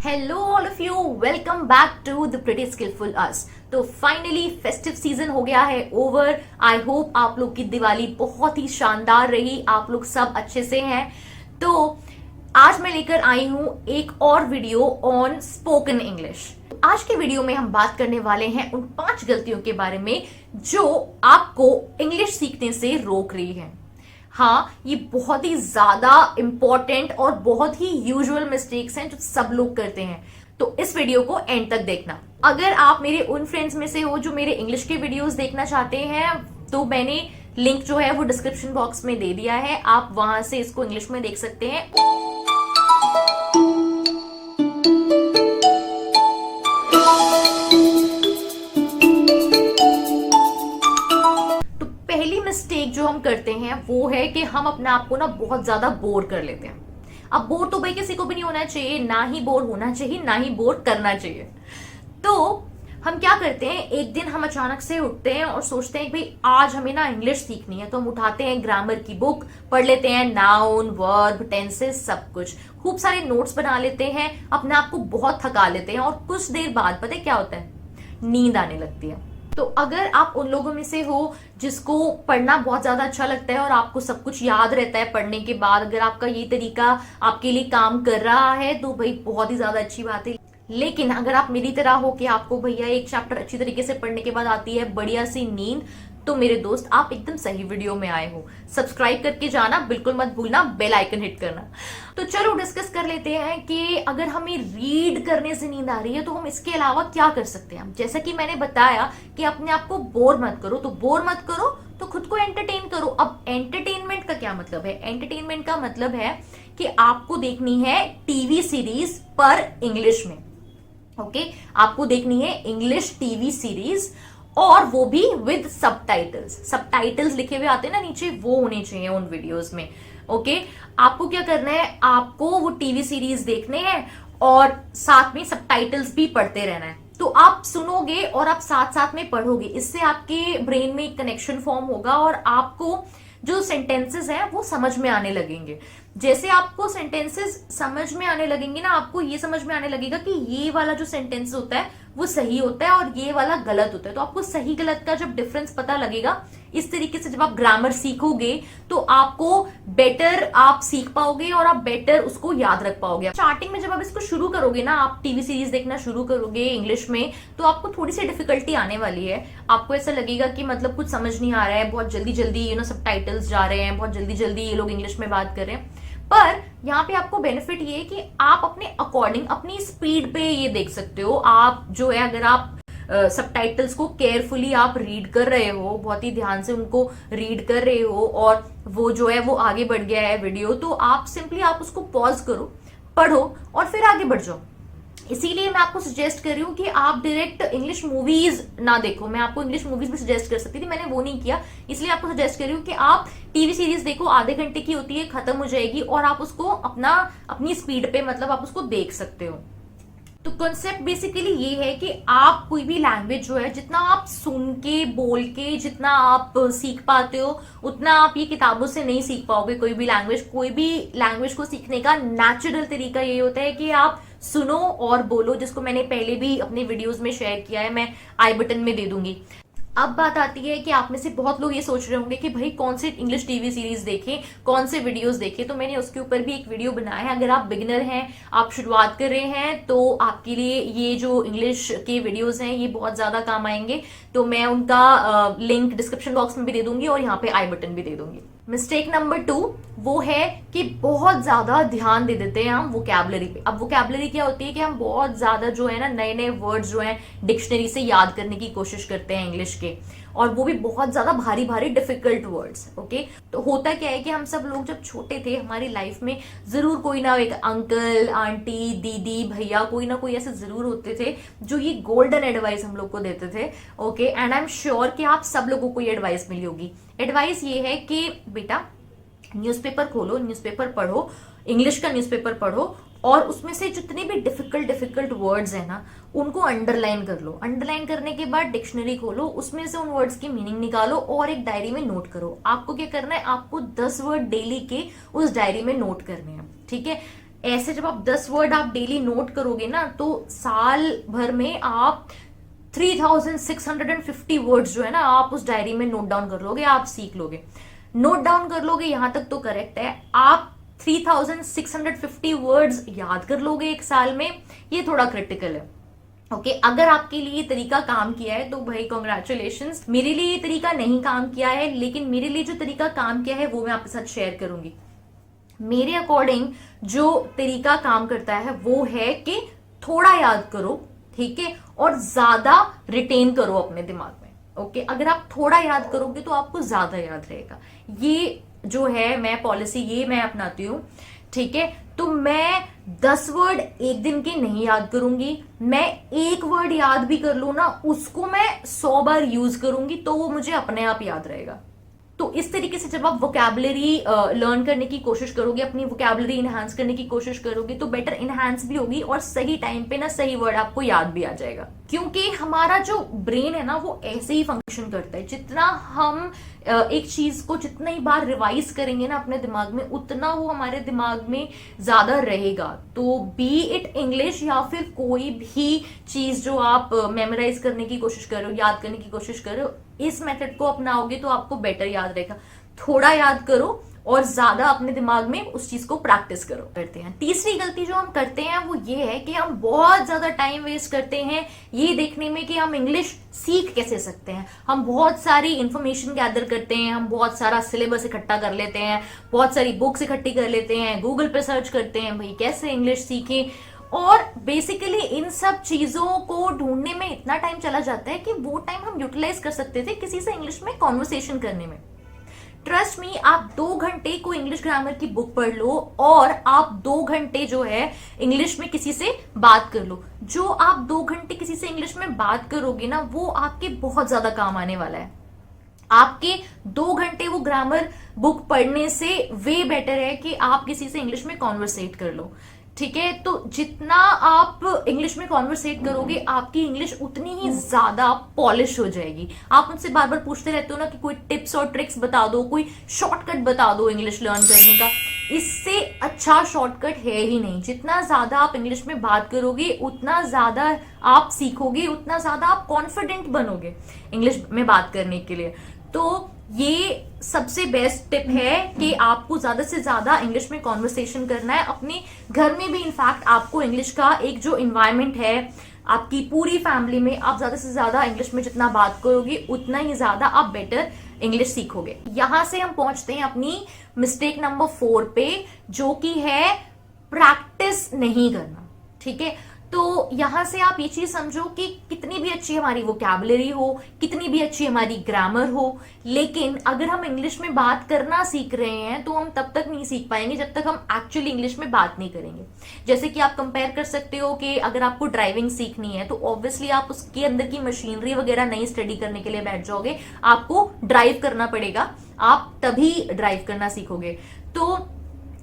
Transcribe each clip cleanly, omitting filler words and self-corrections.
Hello all of you, welcome back to the pretty skillful us. तो finally festive season हो गया है over. I hope आप लोग की दिवाली बहुत ही शानदार रही, आप लोग सब अच्छे से हैं। तो आज मैं लेकर आई हूं एक और वीडियो ऑन स्पोकन इंग्लिश। आज के वीडियो में हम बात करने वाले हैं उन 5 गलतियों के बारे में जो आपको इंग्लिश सीखने से रोक रही है। हाँ, ये बहुत ही ज्यादा इंपॉर्टेंट और बहुत ही यूजुअल मिस्टेक्स हैं जो सब लोग करते हैं। तो इस वीडियो को एंड तक देखना। अगर आप मेरे उन फ्रेंड्स में से हो जो मेरे इंग्लिश के वीडियोस देखना चाहते हैं, तो मैंने लिंक जो है वो डिस्क्रिप्शन बॉक्स में दे दिया है, आप वहां से इसको इंग्लिश में देख सकते हैं। पहली मिस्टेक जो हम करते हैं वो है कि हम अपने आप को ना बहुत ज्यादा बोर कर लेते हैं। अब बोर तो भाई किसी को भी नहीं होना चाहिए, ना ही बोर होना चाहिए, ना ही बोर करना चाहिए। तो हम क्या करते हैं, एक दिन हम अचानक से उठते हैं और सोचते हैं भाई आज हमें ना इंग्लिश सीखनी है। तो हम उठाते हैं ग्रामर की बुक, पढ़ लेते हैं नाउन, वर्ब, टेंसेस, सब कुछ, खूब सारे नोट्स बना लेते हैं, अपने आप को बहुत थका लेते हैं और कुछ देर बाद पता है क्या होता है, नींद आने लगती है। तो अगर आप उन लोगों में से हो जिसको पढ़ना बहुत ज्यादा अच्छा लगता है और आपको सब कुछ याद रहता है पढ़ने के बाद, अगर आपका ये तरीका आपके लिए काम कर रहा है तो भाई बहुत ही ज्यादा अच्छी बात है। लेकिन अगर आप मेरी तरह हो कि आपको भैया एक चैप्टर अच्छी तरीके से पढ़ने के बाद आती है बढ़िया सी नींद, तो मेरे दोस्त आप एकदम सही वीडियो में आए हो। सब्सक्राइब करके जाना, बिल्कुल मत भूलना बेल आइकन हिट करना। तो चलो डिस्कस कर लेते हैं कि अगर हमें रीड करने से नींद आ रही है तो हम इसके अलावा क्या कर सकते हैं। जैसा कि मैंने बताया कि अपने आप को बोर मत करो, तो बोर मत करो तो खुद को एंटरटेन करो। अब एंटरटेनमेंट का क्या मतलब है? एंटरटेनमेंट का मतलब है कि आपको देखनी है टीवी सीरीज पर इंग्लिश में। ओके, आपको देखनी है इंग्लिश टीवी सीरीज और वो भी विद सबटाइटल्स। सबटाइटल्स लिखे हुए आते हैं ना नीचे, वो होने चाहिए उन वीडियोस में। ओके, आपको क्या करना है, आपको वो टीवी सीरीज देखने हैं और साथ में सबटाइटल्स भी पढ़ते रहना है। तो आप सुनोगे और आप साथ साथ में पढ़ोगे, इससे आपके ब्रेन में एक कनेक्शन फॉर्म होगा और आपको जो सेंटेंसेस हैं वो समझ में आने लगेंगे। जैसे आपको सेंटेंसेस समझ में आने लगेंगे ना, आपको ये समझ में आने लगेगा कि ये वाला जो सेंटेंस होता है वो सही होता है और ये वाला गलत होता है। तो आपको सही गलत का जब डिफरेंस पता लगेगा, इस तरीके से जब आप ग्रामर सीखोगे तो आपको बेटर आप सीख पाओगे और आप बेटर उसको याद रख पाओगे। स्टार्टिंग में जब आप इसको शुरू करोगे ना, आप टीवी सीरीज देखना शुरू करोगे इंग्लिश में, तो आपको थोड़ी सी डिफिकल्टी आने वाली है। आपको ऐसा लगेगा कि मतलब कुछ समझ नहीं आ रहा है, बहुत जल्दी जल्दी सबटाइटल्स जा रहे हैं, बहुत जल्दी जल्दी ये लोग इंग्लिश में बात कर रहे हैं। पर यहाँ पे आपको बेनिफिट ये है कि आप अपने अकॉर्डिंग अपनी स्पीड पे ये देख सकते हो। आप जो है, अगर आप सबटाइटल्स को केयरफुली आप रीड कर रहे हो, बहुत ही ध्यान से उनको रीड कर रहे हो और वो जो है वो आगे बढ़ गया है वीडियो, तो आप सिंपली आप उसको पॉज करो, पढ़ो और फिर आगे बढ़ जाओ। इसीलिए मैं आपको सजेस्ट कर रही हूँ कि आप डायरेक्ट इंग्लिश मूवीज ना देखो। मैं आपको इंग्लिश मूवीज भी सजेस्ट कर सकती थी, मैंने वो नहीं किया, इसलिए आपको सजेस्ट कर रही हूँ कि आप टीवी सीरीज देखो, आधे घंटे की होती है, खत्म हो जाएगी और आप उसको अपनी स्पीड पे मतलब आप उसको देख सकते हो। तो कॉन्सेप्ट बेसिकली ये है कि आप कोई भी लैंग्वेज जो है, जितना आप सुन के बोल के जितना आप सीख पाते हो, उतना आप ये किताबों से नहीं सीख पाओगे। कोई भी लैंग्वेज को सीखने का नेचुरल तरीका ये होता है कि आप सुनो और बोलो, जिसको मैंने पहले भी अपने वीडियोस में शेयर किया है, मैं आई बटन में दे दूंगी। अब बात आती है कि आप में से बहुत लोग ये सोच रहे होंगे कि भाई कौन से इंग्लिश टीवी सीरीज देखें, कौन से वीडियोस देखें। तो मैंने उसके ऊपर भी एक वीडियो बनाया है। अगर आप बिगिनर हैं, आप शुरुआत कर रहे हैं, तो आपके लिए ये जो इंग्लिश के वीडियोस हैं ये बहुत ज्यादा काम आएंगे। तो मैं उनका लिंक डिस्क्रिप्शन बॉक्स में भी दे दूंगी और यहाँ पे आई बटन भी दे दूंगी। मिस्टेक नंबर 2 वो है कि बहुत ज्यादा ध्यान दे देते हैं हम वोकैबुलरी पे। अब वोकैबुलरी क्या होती है कि हम बहुत ज्यादा जो है ना नए नए वर्ड्स जो हैं डिक्शनरी से याद करने की कोशिश करते हैं इंग्लिश के, और वो भी बहुत ज्यादा भारी भारी डिफिकल्ट वर्ड्स। ओके, तो होता क्या है कि हम सब लोग जब छोटे थे, हमारी लाइफ में जरूर कोई ना एक अंकल, आंटी, दीदी, भैया, कोई ना कोई ऐसे जरूर होते थे जो ये गोल्डन एडवाइस हम लोग को देते थे। Okay, and I am sure कि आप सब लोगों को ये एडवाइस मिली होगी। एडवाइस ये है कि बेटा न्यूज़पेपर खोलो, न्यूज़पेपर पढ़ो, इंग्लिश का न्यूज़पेपर पढ़ो और उसमें से जितने भी डिफिकल्ट वर्ड्स हैं ना, उनको अंडरलाइन कर लो। अंडरलाइन करने के बाद डिक्शनरी खोलो, उसमें से उन वर्ड्स की मीनिंग निकालो और एक डायरी में नोट करो। आपको क्या करना है, आपको 10 वर्ड डेली के उस डायरी में नोट करने हैं। ठीक है, ऐसे जब आप 10 वर्ड आप डेली नोट करोगे ना, तो साल भर में आप 3650 वर्ड्स जो है ना, आप उस डायरी में नोट डाउन कर लोगे, आप सीख लोगे। नोट डाउन कर लोगे, यहां तक तो करेक्ट है। आप 3650 वर्ड्स याद कर लोगे एक साल में, ये थोड़ा क्रिटिकल है। ओके अगर आपके लिए ये तरीका काम किया है तो भाई कॉन्ग्रेचुलेशंस। मेरे लिए ये तरीका नहीं काम किया है, लेकिन मेरे लिए जो तरीका काम किया है वो मैं आपके साथ शेयर करूंगी। मेरे अकॉर्डिंग जो तरीका काम करता है वो है कि थोड़ा याद करो, ठीक है, और ज्यादा रिटेन करो अपने दिमाग में। ओके अगर आप थोड़ा याद करोगे तो आपको ज्यादा याद रहेगा। ये जो है मैं पॉलिसी ये मैं अपनाती हूँ, ठीक है। तो मैं 10 वर्ड एक दिन के नहीं याद करूंगी, मैं एक वर्ड याद भी कर लू ना, उसको मैं 100 बार यूज करूंगी तो वो मुझे अपने आप याद रहेगा। तो इस तरीके से जब आप वोकैबुलरी लर्न करने की कोशिश करोगे, अपनी वोकैबुलरी इनहांस करने की कोशिश करोगे, तो बेटर इनहांस भी होगी और सही टाइम पे ना सही वर्ड आपको याद भी आ जाएगा। क्योंकि हमारा जो ब्रेन है ना वो ऐसे ही फंक्शन करता है। जितना हम एक चीज को जितना ही बार रिवाइज करेंगे ना अपने दिमाग में, उतना वो हमारे दिमाग में ज्यादा रहेगा। तो बी इट इंग्लिश या फिर कोई भी चीज जो आप मेमोराइज करने की कोशिश करो, याद करने की कोशिश करो, इस मेथड को अपनाओगे तो आपको बेटर याद रहेगा। थोड़ा याद करो और ज्यादा अपने दिमाग में उस चीज को प्रैक्टिस करो। करते हैं तीसरी गलती जो हम करते हैं वो ये है कि हम बहुत ज्यादा टाइम वेस्ट करते हैं ये देखने में कि हम इंग्लिश सीख कैसे सकते हैं। हम बहुत सारी इंफॉर्मेशन गैदर करते हैं, हम बहुत सारा सिलेबस इकट्ठा कर लेते हैं, बहुत सारी बुक्स इकट्ठी कर लेते हैं, गूगल पे सर्च करते हैं भाई कैसे इंग्लिश सीखें, और बेसिकली इन सब चीजों को ढूंढने में इतना टाइम चला जाता है कि वो टाइम हम यूटिलाइज कर सकते थे किसी से इंग्लिश में कॉन्वर्सेशन करने में। ट्रस्ट मी, आप 2 घंटे को इंग्लिश ग्रामर की बुक पढ़ लो और आप 2 घंटे जो है इंग्लिश में किसी से बात कर लो। जो आप 2 घंटे किसी से इंग्लिश में बात करोगे ना वो आपके बहुत ज्यादा काम आने वाला है। आपके 2 घंटे वो ग्रामर बुक पढ़ने से वे बेटर है कि आप किसी से इंग्लिश में कॉन्वर्सेट कर लो, ठीक है। तो जितना आप इंग्लिश में कॉन्वर्सेट करोगे आपकी इंग्लिश उतनी ही ज्यादा पॉलिश हो जाएगी। आप मुझसे बार बार पूछते रहते हो ना कि कोई टिप्स और ट्रिक्स बता दो, कोई शॉर्टकट बता दो इंग्लिश लर्न करने का। इससे अच्छा शॉर्टकट है ही नहीं। जितना ज्यादा आप इंग्लिश में बात करोगे उतना ज्यादा आप सीखोगे, उतना ज्यादा आप कॉन्फिडेंट बनोगे इंग्लिश में बात करने के लिए। तो ये सबसे बेस्ट टिप है कि आपको ज्यादा से ज्यादा इंग्लिश में कॉन्वर्सेशन करना है। अपने घर में भी इनफैक्ट आपको इंग्लिश का एक जो इन्वायरमेंट है आपकी पूरी फैमिली में, आप ज्यादा से ज्यादा इंग्लिश में जितना बात करोगे उतना ही ज्यादा आप बेटर इंग्लिश सीखोगे। यहां से हम पहुंचते हैं अपनी मिस्टेक नंबर 4 पे, जो कि है प्रैक्टिस नहीं करना, ठीक है। तो यहां से आप ये चीज समझो कि कितनी भी अच्छी हमारी वोकैबुलरी हो, कितनी भी अच्छी हमारी ग्रामर हो, लेकिन अगर हम इंग्लिश में बात करना सीख रहे हैं तो हम तब तक नहीं सीख पाएंगे जब तक हम एक्चुअली इंग्लिश में बात नहीं करेंगे। जैसे कि आप कंपेयर कर सकते हो कि अगर आपको ड्राइविंग सीखनी है तो ऑब्वियसली आप उसके अंदर की मशीनरी वगैरह नहीं स्टडी करने के लिए बैठ जाओगे, आपको ड्राइव करना पड़ेगा, आप तभी ड्राइव करना सीखोगे। तो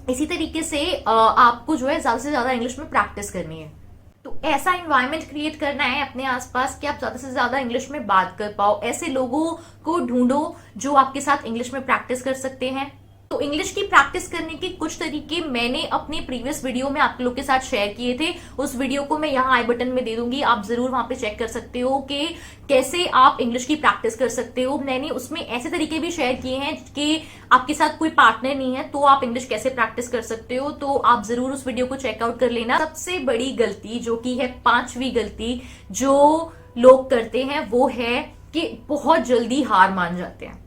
इसी तरीके से आपको जो है ज्यादा से ज्यादा इंग्लिश में प्रैक्टिस करनी है। तो ऐसा इन्वायरमेंट क्रिएट करना है अपने आसपास कि आप ज्यादा से ज्यादा इंग्लिश में बात कर पाओ। ऐसे लोगों को ढूंढो जो आपके साथ इंग्लिश में प्रैक्टिस कर सकते हैं। तो इंग्लिश की प्रैक्टिस करने के कुछ तरीके मैंने अपने प्रीवियस वीडियो में आप लोग के साथ शेयर किए थे। उस वीडियो को मैं यहाँ आई बटन में दे दूंगी, आप जरूर वहां पे चेक कर सकते हो कि कैसे आप इंग्लिश की प्रैक्टिस कर सकते हो। मैंने उसमें ऐसे तरीके भी शेयर किए हैं कि आपके साथ कोई पार्टनर नहीं है तो आप इंग्लिश कैसे प्रैक्टिस कर सकते हो, तो आप जरूर उस वीडियो को चेकआउट कर लेना। सबसे बड़ी गलती जो कि है 5वीं गलती जो लोग करते हैं वो है कि बहुत जल्दी हार मान जाते हैं।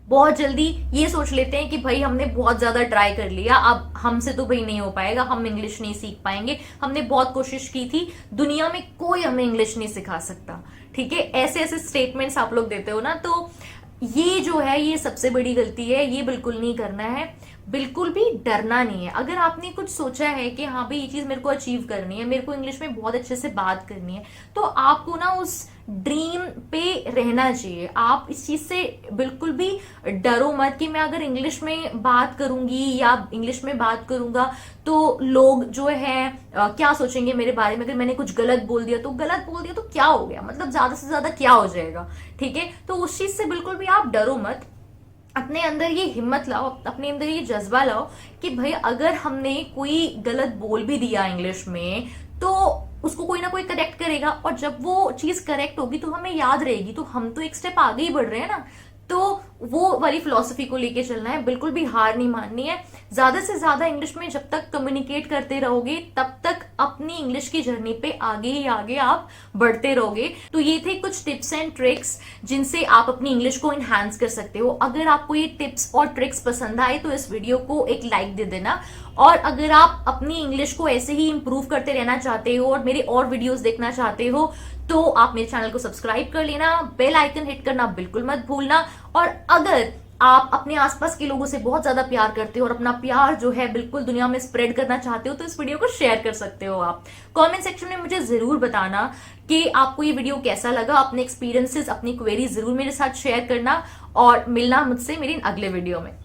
बहुत जल्दी ये सोच लेते हैं कि भाई हमने बहुत ज्यादा ट्राई कर लिया, अब हमसे तो भाई नहीं हो पाएगा, हम इंग्लिश नहीं सीख पाएंगे, हमने बहुत कोशिश की थी, दुनिया में कोई हमें इंग्लिश नहीं सिखा सकता, ठीक है। ऐसे ऐसे स्टेटमेंट्स आप लोग देते हो ना, तो ये जो है ये सबसे बड़ी गलती है। ये बिल्कुल नहीं करना है, बिल्कुल भी डरना नहीं है। अगर आपने कुछ सोचा है कि हाँ भाई ये चीज मेरे को अचीव करनी है, मेरे को इंग्लिश में बहुत अच्छे से बात करनी है, तो आपको ना उस ड्रीम पे रहना चाहिए। आप इस चीज से बिल्कुल भी डरो मत कि मैं अगर इंग्लिश में बात करूंगी या इंग्लिश में बात करूंगा तो लोग जो है क्या सोचेंगे मेरे बारे में। अगर मैंने कुछ गलत बोल दिया तो क्या हो गया, मतलब ज्यादा से ज्यादा क्या हो जाएगा, ठीक है। तो उस चीज से बिल्कुल भी आप डरो मत। अपने अंदर ये हिम्मत लाओ, अपने अंदर ये जज्बा लाओ कि भाई अगर हमने कोई गलत बोल भी दिया इंग्लिश में तो उसको कोई ना कोई करेक्ट करेगा, और जब वो चीज करेक्ट होगी तो हमें याद रहेगी, तो हम तो एक स्टेप आगे ही बढ़ रहे हैं ना। तो वो वाली फिलॉसफी को लेके चलना है, बिल्कुल भी हार नहीं माननी है। ज्यादा से ज्यादा इंग्लिश में जब तक कम्युनिकेट करते रहोगे तब तक अपनी इंग्लिश की जर्नी पे आगे ही आगे आप बढ़ते रहोगे। तो ये थे कुछ टिप्स एंड ट्रिक्स जिनसे आप अपनी इंग्लिश को इनहैंस कर सकते हो। अगर आपको ये टिप्स और ट्रिक्स पसंद आए तो इस वीडियो को एक लाइक दे देना, और अगर आप अपनी इंग्लिश को ऐसे ही इंप्रूव करते रहना चाहते हो और मेरे और वीडियोस देखना चाहते हो तो आप मेरे चैनल को सब्सक्राइब कर लेना, बेल आइकन हिट करना बिल्कुल मत भूलना। और अगर आप अपने आसपास के लोगों से बहुत ज्यादा प्यार करते हो और अपना प्यार जो है बिल्कुल दुनिया में स्प्रेड करना चाहते हो तो इस वीडियो को शेयर कर सकते हो। आप कमेंट सेक्शन में मुझे जरूर बताना कि आपको ये वीडियो कैसा लगा, अपने एक्सपीरियंसेस, अपनी क्वेरी जरूर मेरे साथ शेयर करना, और मिलना मुझसे मेरी अगले वीडियो में।